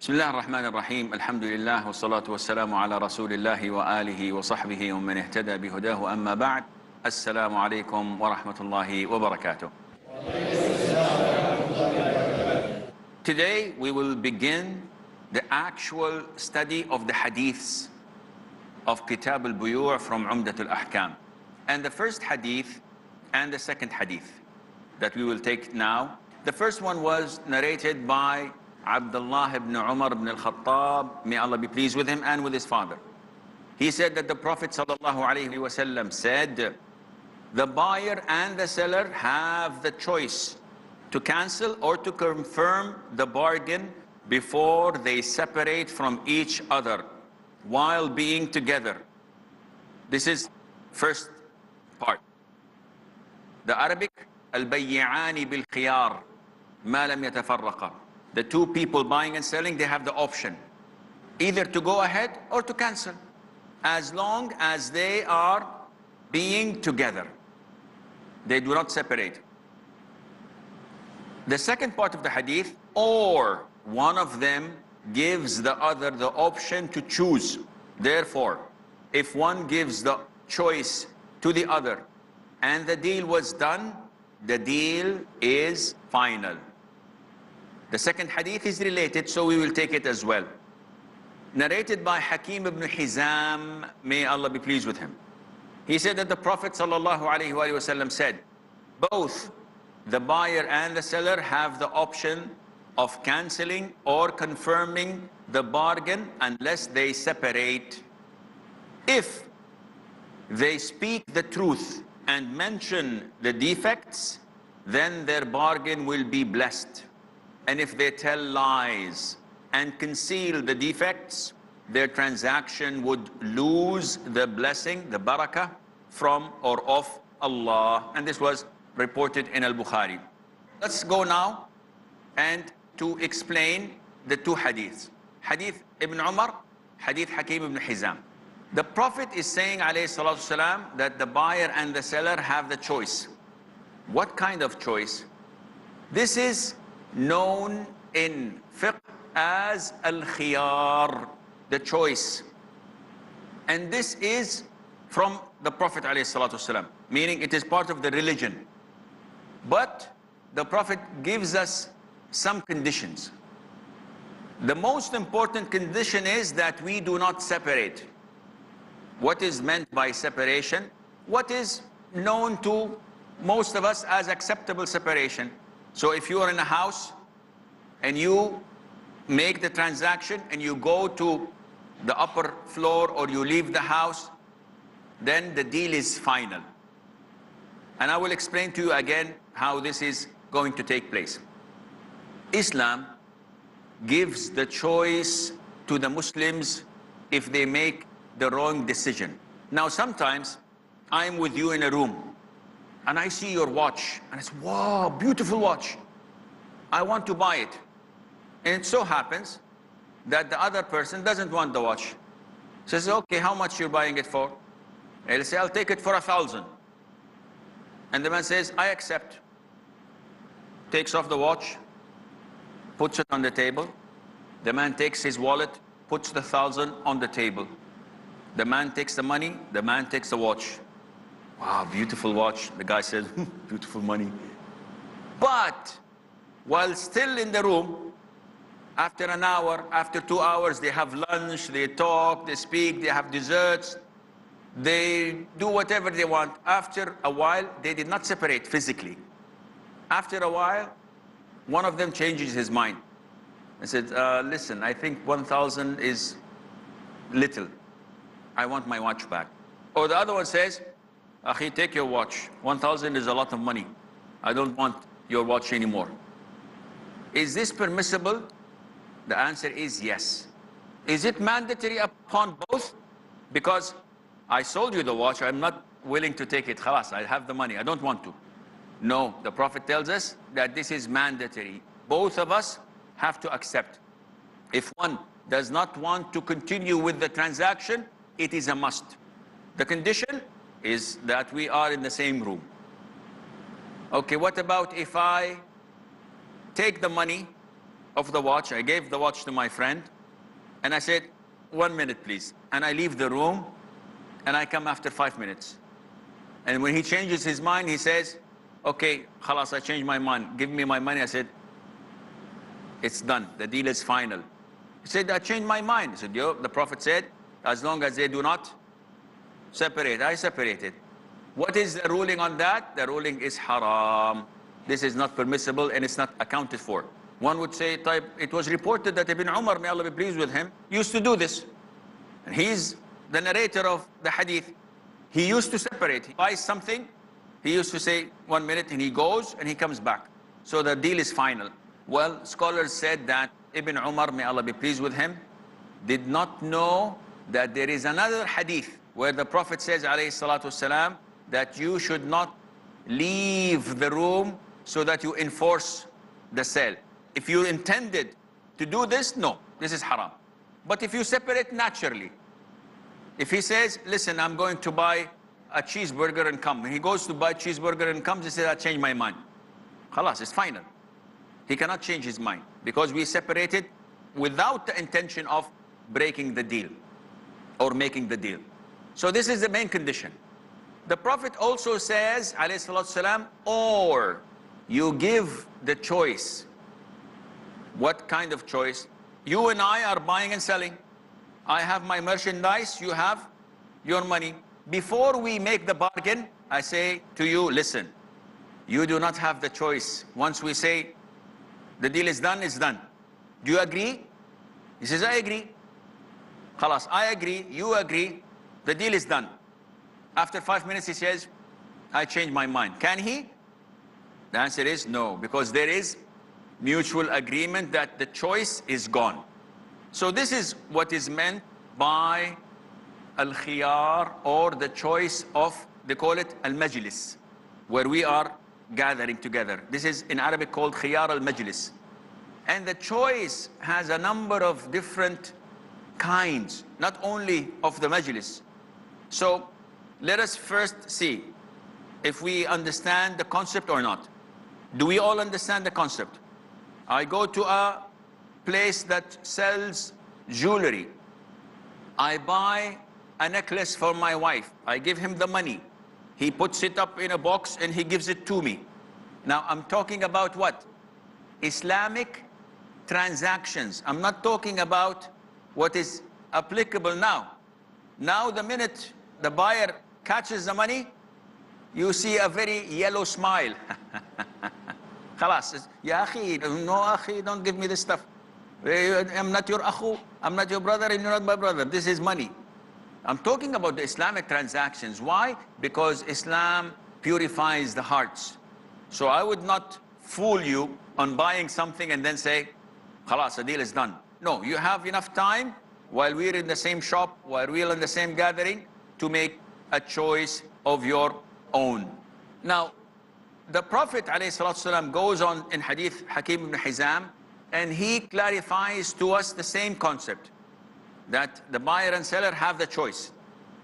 بسم الله الرحمن الرحيم الحمد لله والصلاة والسلام على رسول الله وآله وصحبه ومن اهتدى بهداه أما بعد السلام عليكم ورحمة الله وبركاته. Today we will begin the actual study of the hadiths of Kitab al-Buyu' from Umdat al-Ahkam. And the first hadith and the second hadith that we will take now. The first one was narrated by Abdullah ibn Umar ibn al-Khattab, may Allah be pleased with him and with his father. He said that the Prophet ﷺ said, the buyer and the seller have the choice to cancel or to confirm the bargain before they separate from each other while being together. This is first part. The Arabic, al-bayy'ani bil-khiyar ma lam yatafarraqa. The two people buying and selling, they have the option either to go ahead or to cancel, as long as they are being together. They do not separate. The second part of the hadith, or one of them gives the other the option to choose. Therefore, if one gives the choice to the other and the deal was done, the deal is final. The second hadith is related, so we will take it as well. Narrated by Hakeem ibn Hizam, may Allah be pleased with him. He said that the Prophet ﷺ said, both the buyer and the seller have the option of cancelling or confirming the bargain unless they separate. If they speak the truth and mention the defects, then their bargain will be blessed. And if they tell lies and conceal the defects, their transaction would lose the blessing, the barakah, from or of Allah. And this was reported in Al-Bukhari. Let's go now and to explain the two hadiths. Hadith Ibn Umar, Hadith Hakeem ibn Hizam. The Prophet is saying, alayhi salatu wasalam, that the buyer and the seller have the choice. What kind of choice? This is known in fiqh as al-khiyar, the choice. And this is from the Prophet ﷺ, meaning it is part of the religion. But the Prophet gives us some conditions. The most important condition is that we do not separate. What is meant by separation? What is known to most of us as acceptable separation? So if you are in a house and you make the transaction and you go to the upper floor or you leave the house, then the deal is final. And I will explain to you again how this is going to take place. Islam gives the choice to the Muslims if they make the wrong decision. Now sometimes I'm with you in a room and I see your watch, and it's, wow, beautiful watch. I want to buy it. And it so happens that the other person doesn't want the watch. Says, okay, how much you're buying it for? And he'll say, I'll take it for 1,000. And the man says, I accept. Takes off the watch, puts it on the table. The man takes his wallet, puts the 1,000 on the table. The man takes the money, the man takes the watch. Wow, beautiful watch. The guy says, beautiful money. But while still in the room, after an hour, after 2 hours, they have lunch, they talk, they speak, they have desserts, they do whatever they want. After a while, they did not separate physically. After a while, one of them changes his mind and said, listen, I think 1,000 is little. I want my watch back. Or the other one says, Akhi, take your watch. 1,000 is a lot of money. I don't want your watch anymore. Is this permissible? The answer is yes. Is it mandatory upon both? Because I sold you the watch, I'm not willing to take it. Khalas, I have the money, I don't want to. No, the Prophet tells us that this is mandatory. Both of us have to accept. If one does not want to continue with the transaction, it is a must. The condition is that we are in the same room. Okay, what about if I take the money of the watch. I gave the watch to my friend and I said, 1 minute please. And I leave the room and I come after 5 minutes. And when he changes his mind, he says, okay, khalas, I changed my mind. Give me my money. I said, it's done. The deal is final. He said, I changed my mind. I said, yo, the Prophet said, as long as they do not separate, I separated. What is the ruling on that? The ruling is haram. This is not permissible and it's not accounted for. One would say, it was reported that Ibn Umar, may Allah be pleased with him, used to do this. And he's the narrator of the hadith. He used to separate. He buys something, he used to say 1 minute and he goes and he comes back. So the deal is final. Well, scholars said that Ibn Umar, may Allah be pleased with him, did not know that there is another hadith where the Prophet says, alayhi salatu wasalam, that you should not leave the room so that you enforce the sale. If you intended to do this, no, this is haram. But if you separate naturally, if he says, listen, I'm going to buy a cheeseburger and come, and he goes to buy cheeseburger and comes, he says, I changed my mind. Khalas, it's final. He cannot change his mind because we separated without the intention of breaking the deal or making the deal. So this is the main condition. The Prophet also says, alayhi salatu wasalam, or you give the choice. What kind of choice? You and I are buying and selling. I have my merchandise, you have your money. Before we make the bargain, I say to you, listen, you do not have the choice. Once we say the deal is done, it's done. Do you agree? He says, I agree. Khalas, I agree, you agree, the deal is done. After 5 minutes, he says, I changed my mind. Can he? The answer is no, because there is mutual agreement that the choice is gone. So this is what is meant by al-khiyar, or the choice of, they call it al-majlis, where we are gathering together. This is in Arabic called khiyar al-majlis. And the choice has a number of different kinds, not only of the majlis. So let us first see if we understand the concept or not. Do we all understand the concept? I go to a place that sells jewelry. I buy a necklace for my wife. I give him the money. He puts it up in a box and he gives it to me. Now I'm talking about what? Islamic transactions. I'm not talking about what is applicable now. Now the minute the buyer catches the money, you see a very yellow smile. Khalas, ya akhi, no akhi, don't give me this stuff. I'm not your akhu, I'm not your brother, and you're not my brother. This is money. I'm talking about the Islamic transactions. Why? Because Islam purifies the hearts. So I would not fool you on buying something and then say, khalas, the deal is done. No, you have enough time while we're in the same shop, while we're in the same gathering, to make a choice of your own. Now, the Prophet ﷺ goes on in Hadith Hakim ibn Hizam, and he clarifies to us the same concept, that the buyer and seller have the choice.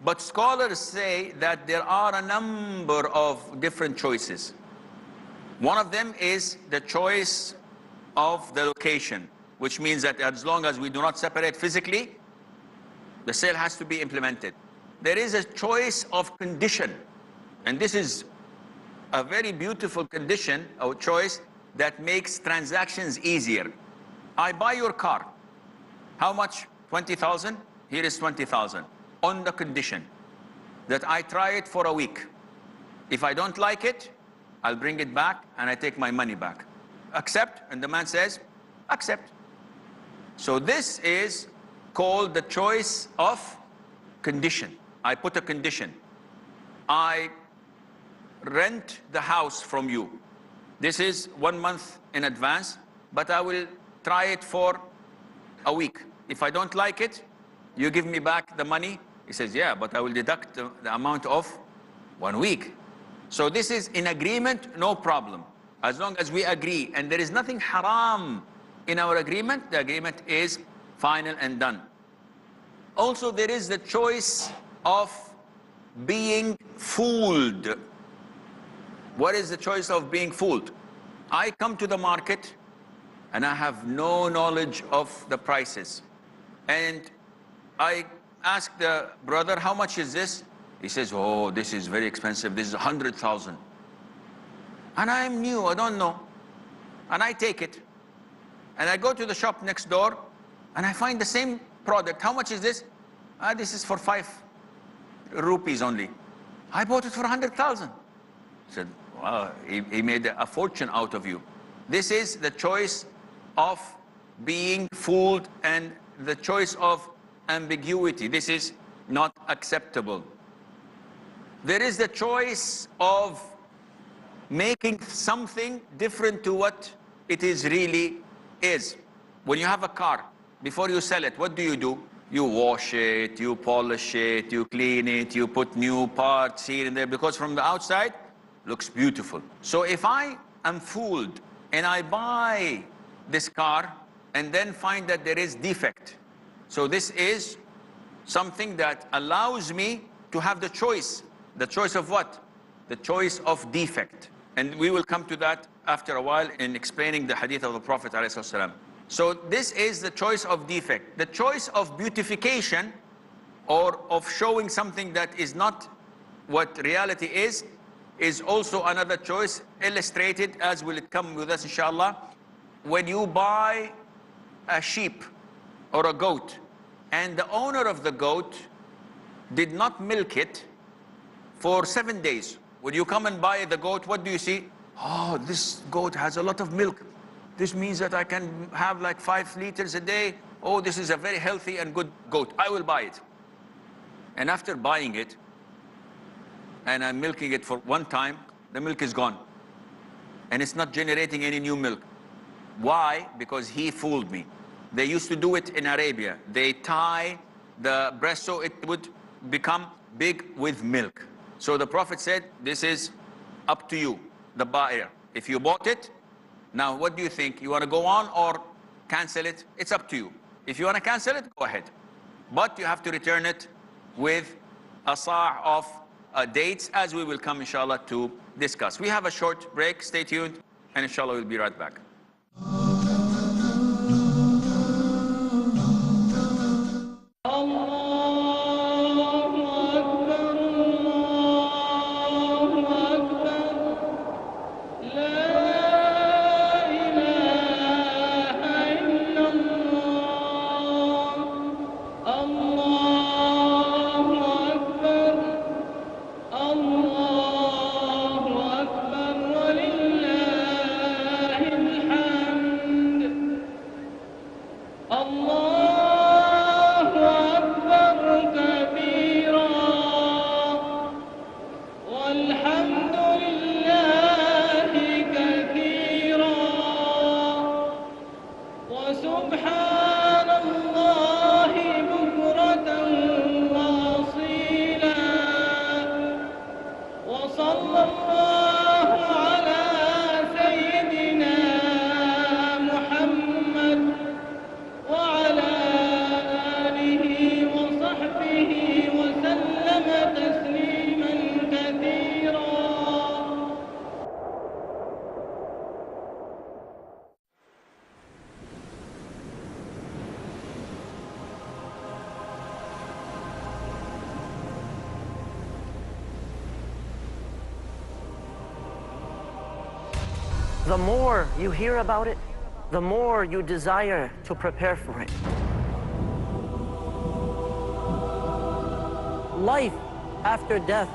But scholars say that there are a number of different choices. One of them is the choice of the location, which means that as long as we do not separate physically, the sale has to be implemented. There is a choice of condition, and this is a very beautiful condition or choice that makes transactions easier. I buy your car. How much? 20,000? Here is 20,000. On the condition that I try it for a week. If I don't like it, I'll bring it back and I take my money back. Accept? And the man says, accept. So this is called the choice of condition. I put a condition. I rent the house from you. This is 1 month in advance, but I will try it for a week. If I don't like it, you give me back the money. He says, yeah, but I will deduct the amount of 1 week. So this is in agreement, no problem. As long as we agree and there is nothing haram in our agreement, the agreement is final and done. Also, there is the choice of being fooled. What is the choice of being fooled? I come to the market and I have no knowledge of the prices. And I asked the brother, how much is this? He says, oh, this is very expensive. This is 100,000. And I'm new, I don't know. And I take it. And I go to the shop next door and I find the same product. How much is this? This is for 5 rupees only. I bought it for 100,000. He said, wow, he made a fortune out of you. This is the choice of being fooled and the choice of ambiguity. This is not acceptable. There is the choice of making something different to what it is really is. When you have a car, before you sell it, what do? You wash it, you polish it, you clean it, you put new parts here and there, because from the outside, looks beautiful. So if I am fooled and I buy this car and then find that there is defect, so this is something that allows me to have the choice. The choice of what? The choice of defect. And we will come to that after a while in explaining the hadith of the Prophet ﷺ. So this is the choice of defect. The choice of beautification, or of showing something that is not what reality is also another choice, illustrated as will it come with us inshallah. When you buy a sheep or a goat and the owner of the goat did not milk it for 7 days. When you come and buy the goat, what do you see? Oh, this goat has a lot of milk. This means that I can have like 5 liters a day. Oh, this is a very healthy and good goat. I will buy it. And after buying it, and I'm milking it for one time, the milk is gone. And it's not generating any new milk. Why? Because he fooled me. They used to do it in Arabia. They tie the breast so it would become big with milk. So the Prophet said, this is up to you, the buyer. If you bought it, now what do you think? You want to go on or cancel it? It's up to you. If you want to cancel it, go ahead. But you have to return it with a sa' of dates, as we will come inshallah to discuss. We have a short break, stay tuned, and inshallah we'll be right back. The more you hear about it, the more you desire to prepare for it. Life after death.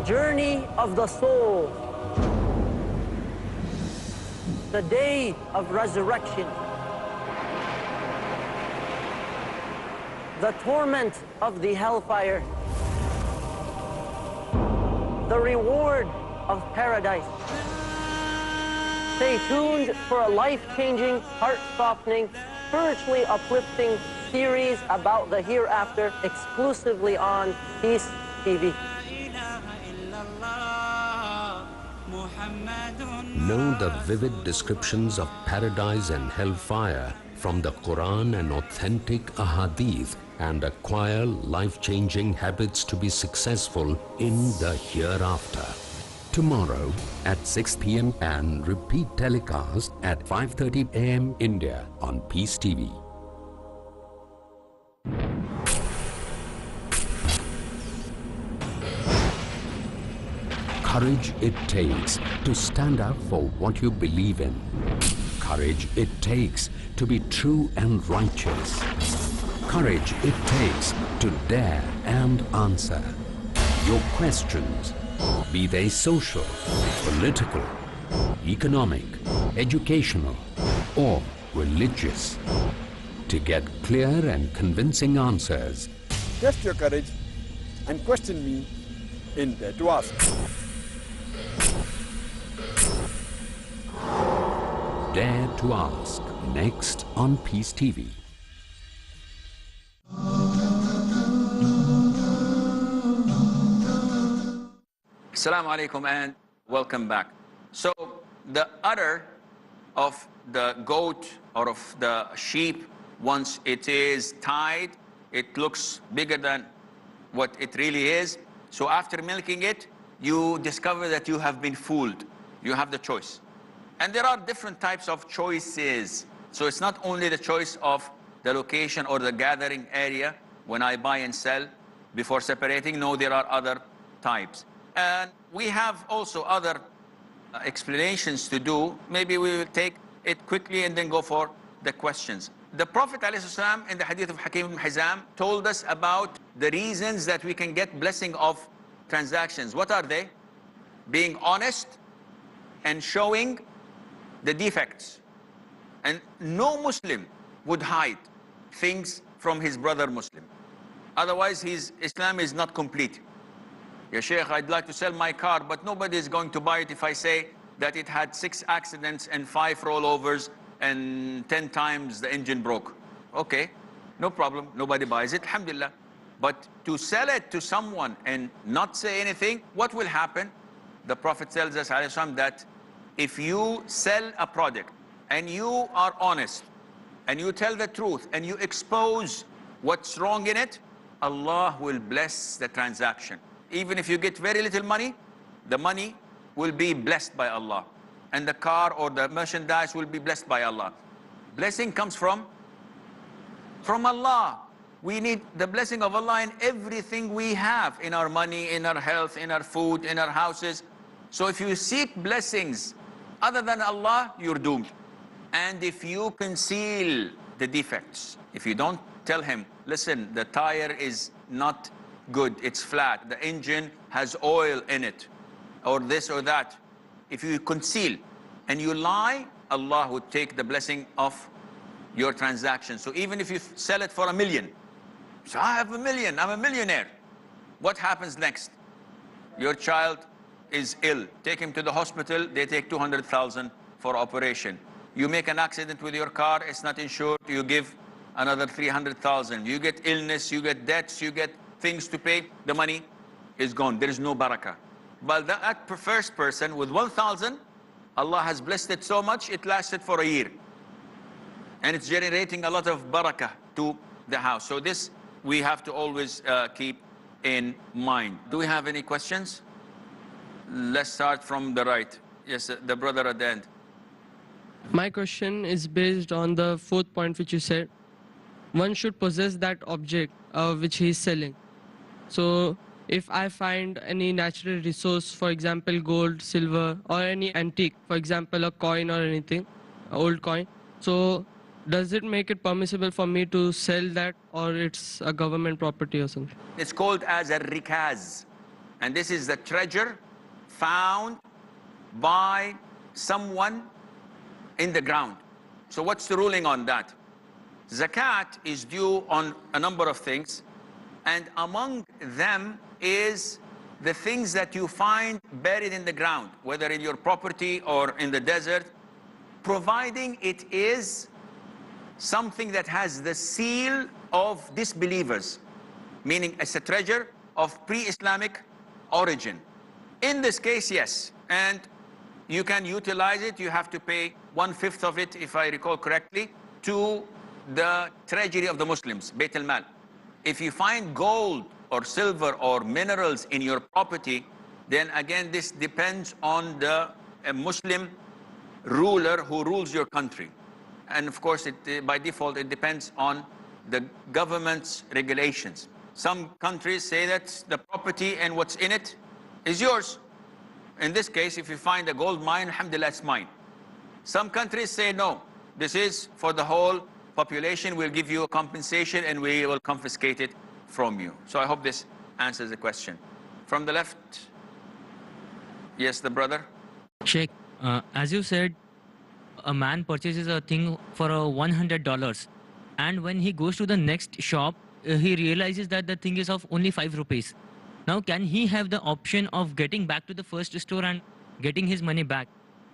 Journey of the soul. The day of resurrection. The torment of the hellfire. The reward of paradise. Stay tuned for a life-changing, heart-softening, spiritually uplifting series about the hereafter exclusively on Peace TV. Know the vivid descriptions of paradise and hellfire from the Quran and authentic ahadith, and acquire life-changing habits to be successful in the hereafter. tomorrow at 6 p.m. and repeat telecast at 5:30 a.m. India on Peace TV. Courage it takes to stand up for what you believe in. Courage it takes to be true and righteous. Courage it takes to dare and answer your questions, be they social, political, economic, educational, or religious. To get clear and convincing answers, Test your courage and question me in Dare to Ask. Dare to Ask, next on Peace TV. Assalamu alaikum and welcome back. So the udder of the goat or of the sheep, once it is tied, it looks bigger than what it really is. So after milking it, you discover that you have been fooled. You have the choice. And there are different types of choices. So it's not only the choice of the location or the gathering area when I buy and sell before separating. No, there are other types. And we have also other explanations to do. Maybe we will take it quickly and then go for the questions. The Prophet ﷺ in the hadith of Hakim ibn Hizam told us about the reasons that we can get blessing of transactions. What are they? Being honest and showing the defects. And no Muslim would hide things from his brother Muslim. Otherwise, his Islam is not complete. Ya Sheikh, I'd like to sell my car, but nobody is going to buy it if I say that it had 6 accidents and 5 rollovers and 10 times the engine broke. Okay, no problem, nobody buys it, alhamdulillah. But to sell it to someone and not say anything, what will happen? The Prophet tells us that if you sell a product and you are honest and you tell the truth and you expose what's wrong in it, Allah will bless the transaction. Even if you get very little money, the money will be blessed by Allah. And the car or the merchandise will be blessed by Allah. Blessing comes from Allah. We need the blessing of Allah in everything we have, in our money, in our health, in our food, in our houses. So if you seek blessings other than Allah, you're doomed. And if you conceal the defects, if you don't tell him, listen, the tire is not good, it's flat, the engine has oil in it, or this or that. If you conceal and you lie, Allah would take the blessing of your transaction. So even if you sell it for $1 million, so I have $1 million, I'm a millionaire. What happens next? Your child is ill, take him to the hospital, they take 200,000 for operation. You make an accident with your car, it's not insured, you give another 300,000. You get illness, you get debts, you get things to pay, the money is gone. There is no barakah. But that first person with 1,000, Allah has blessed it so much, it lasted for a year. And it's generating a lot of barakah to the house. So this we have to always keep in mind. Do we have any questions? Let's start from the right. Yes, the brother at the end. My question is based on the 4th point which you said. One should possess that object which he is selling. So if I find any natural resource, for example gold, silver, or any antique, for example a coin or anything, old coin, so does it make it permissible for me to sell that, or it's a government property or something? It's called as a rikaz. And this is the treasure found by someone in the ground. So what's the ruling on that? Zakat is due on a number of things, and among them is the things that you find buried in the ground, whether in your property or in the desert, providing it is something that has the seal of disbelievers, meaning it's a treasure of pre-Islamic origin. In this case, yes, and you can utilize it. You have to pay 1/5 of it, if I recall correctly, to the treasury of the Muslims, Bayt al-Mal. If you find gold or silver or minerals in your property, then again this depends on the Muslim ruler who rules your country. And of course, by default, it depends on the government's regulations. Some countries say that the property and what's in it is yours. In this case, if you find a gold mine, alhamdulillah, it's mine. Some countries say, no, this is for the whole population. We'll give you a compensation and we will confiscate it from you. So I hope this answers the question. From the left, yes, the brother. Sheikh, as you said, a man purchases a thing for $100, and when he goes to the next shop, he realizes that the thing is of only 5 rupees. Now, can he have the option of getting back to the first store and getting his money back?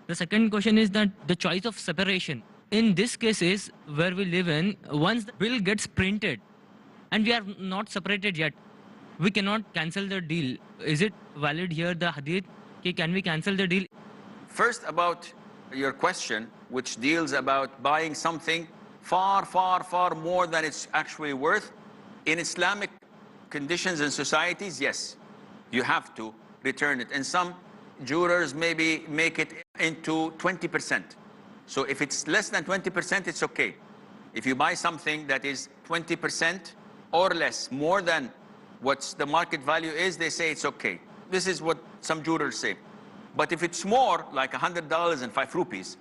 The second question is that the choice of separation. In this cases where we live in, once the bill gets printed and we are not separated yet, we cannot cancel the deal. Is it valid here, the hadith? Can we cancel the deal? First, about your question, which deals about buying something far, far, far more than it's actually worth. In Islamic conditions and societies, yes, you have to return it. And some jurors maybe make it into 20%. So if it's less than 20%, it's okay. If you buy something that is 20% or less, more than what the market value is, they say it's okay. This is what some jurors say. But if it's more, like $100 and 5 rupees,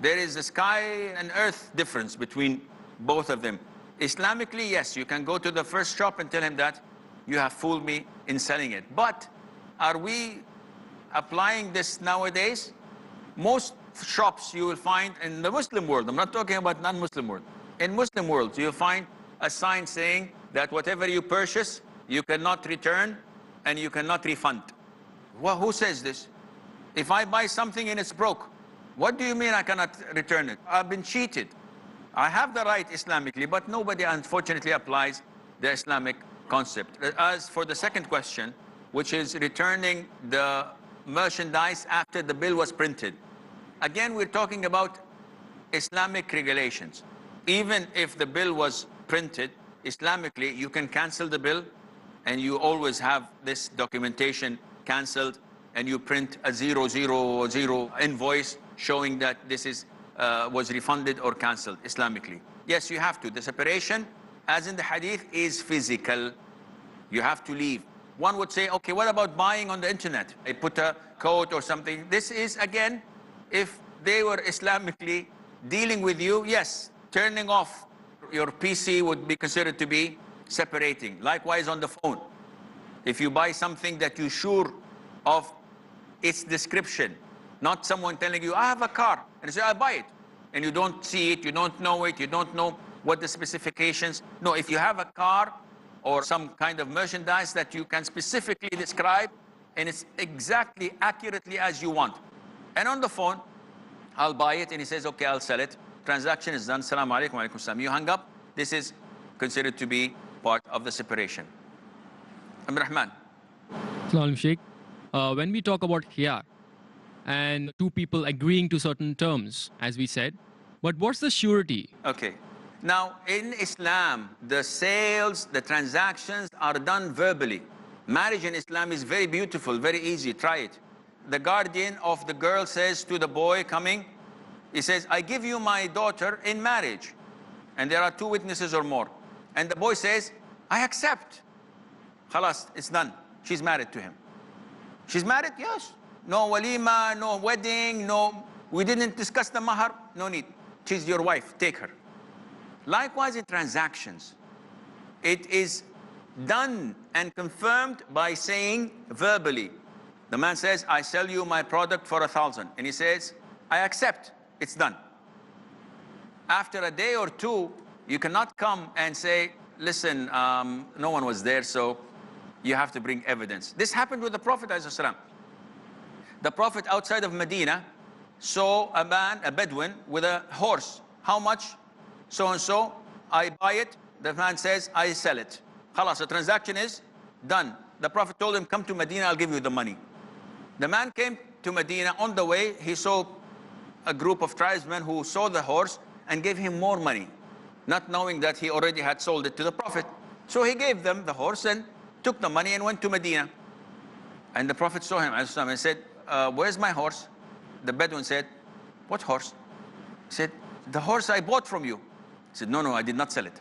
there is a sky and earth difference between both of them. Islamically, yes, you can go to the first shop and tell him that you have fooled me in selling it. But are we applying this nowadays? Most shops you will find in the Muslim world, I'm not talking about non-Muslim world. In Muslim world, you'll find a sign saying that whatever you purchase, you cannot return and you cannot refund. Well, who says this? If I buy something and it's broke, what do you mean I cannot return it? I've been cheated. I have the right Islamically, but nobody unfortunately applies the Islamic concept. As for the second question, which is returning the merchandise after the bill was printed. Again, we're talking about Islamic regulations. Even if the bill was printed, Islamically, you can cancel the bill and you always have this documentation cancelled and you print a 000 invoice showing that this is was refunded or cancelled Islamically. Yes, you have to. The separation, as in the hadith, is physical. You have to leave. One would say, okay, what about buying on the internet? I put a code or something. This is, again, if they were Islamically dealing with you, yes, turning off your PC would be considered to be separating. Likewise on the phone. If you buy something that you're sure of its description, not someone telling you, I have a car, and you say, I buy it. And you don't see it, you don't know it, you don't know what the specifications. No, if you have a car or some kind of merchandise that you can specifically describe, and it's exactly, accurately as you want. And on the phone, I'll buy it, and he says, okay, I'll sell it. Transaction is done, Assalamu alaikum wa alaikum salam. You hung up, this is considered to be part of the separation. Amir Rahman. Assalamu alaikum, Sheikh. When we talk about khiyar, and two people agreeing to certain terms, as we said, but what's the surety? Okay. Now, in Islam, the sales, the transactions are done verbally. Marriage in Islam is very beautiful, very easy. Try it. The guardian of the girl says to the boy coming, he says, I give you my daughter in marriage. And there are 2 witnesses or more. And the boy says, I accept. Khalas, it's done. She's married to him. She's married? Yes. No walima, no wedding, no, we didn't discuss the mahar. No need. She's your wife, take her. Likewise in transactions, it is done and confirmed by saying verbally. The man says, I sell you my product for 1,000. And he says, I accept. It's done. After a day or 2, you cannot come and say, listen, no one was there, so you have to bring evidence. This happened with the Prophet ﷺ. The Prophet outside of Medina saw a man, a Bedouin, with a horse. How much? So and so. I buy it. The man says, I sell it. Khalas, the transaction is done. The Prophet told him, come to Medina, I'll give you the money. The man came to Medina. On the way, he saw a group of tribesmen who saw the horse and gave him more money, not knowing that he already had sold it to the Prophet. So he gave them the horse and took the money and went to Medina. And the Prophet saw him and said, where's my horse? The Bedouin said, what horse? He said, the horse I bought from you. He said, no, I did not sell it.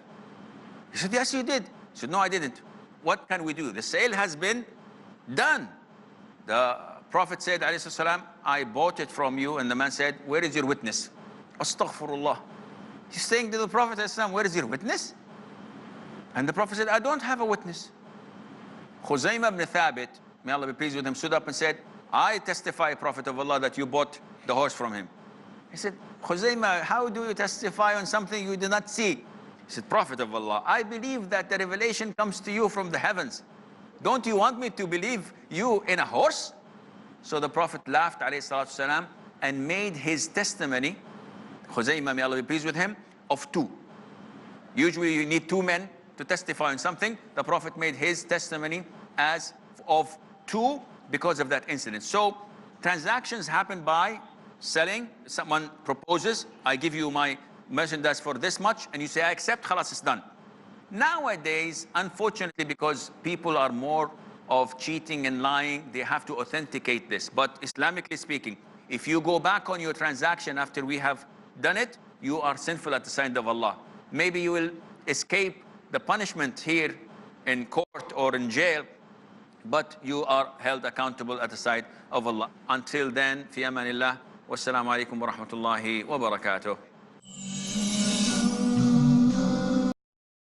He said, yes, you did. He said, no, I didn't. What can we do? The sale has been done. The Prophet said, alayhi salam, I bought it from you. And the man said, where is your witness? Astaghfirullah. He's saying to the Prophet, alayhi salam, where is your witness? And the Prophet said, I don't have a witness. Khuzaymah ibn Thabit, may Allah be pleased with him, stood up and said, I testify, Prophet of Allah, that you bought the horse from him. He said, Khuzaymah, how do you testify on something you did not see? He said, Prophet of Allah, I believe that the revelation comes to you from the heavens. Don't you want me to believe you in a horse? So the Prophet laughed, alayhi salatu salam, and made his testimony, Khuzaymah, may Allah be pleased with him, of two. Usually you need two men to testify on something. The Prophet made his testimony as of two because of that incident. So transactions happen by selling. Someone proposes, I give you my merchandise for this much, and you say, I accept, khalas, it's done. Nowadays, unfortunately, because people are more of cheating and lying, they have to authenticate this. But Islamically speaking, if you go back on your transaction after we have done it, you are sinful at the sight of Allah. Maybe you will escape the punishment here in court or in jail, but you are held accountable at the sight of Allah. Until then, fi amanillah, wassalamu alaikum wa rahmatullahi wa barakatuh.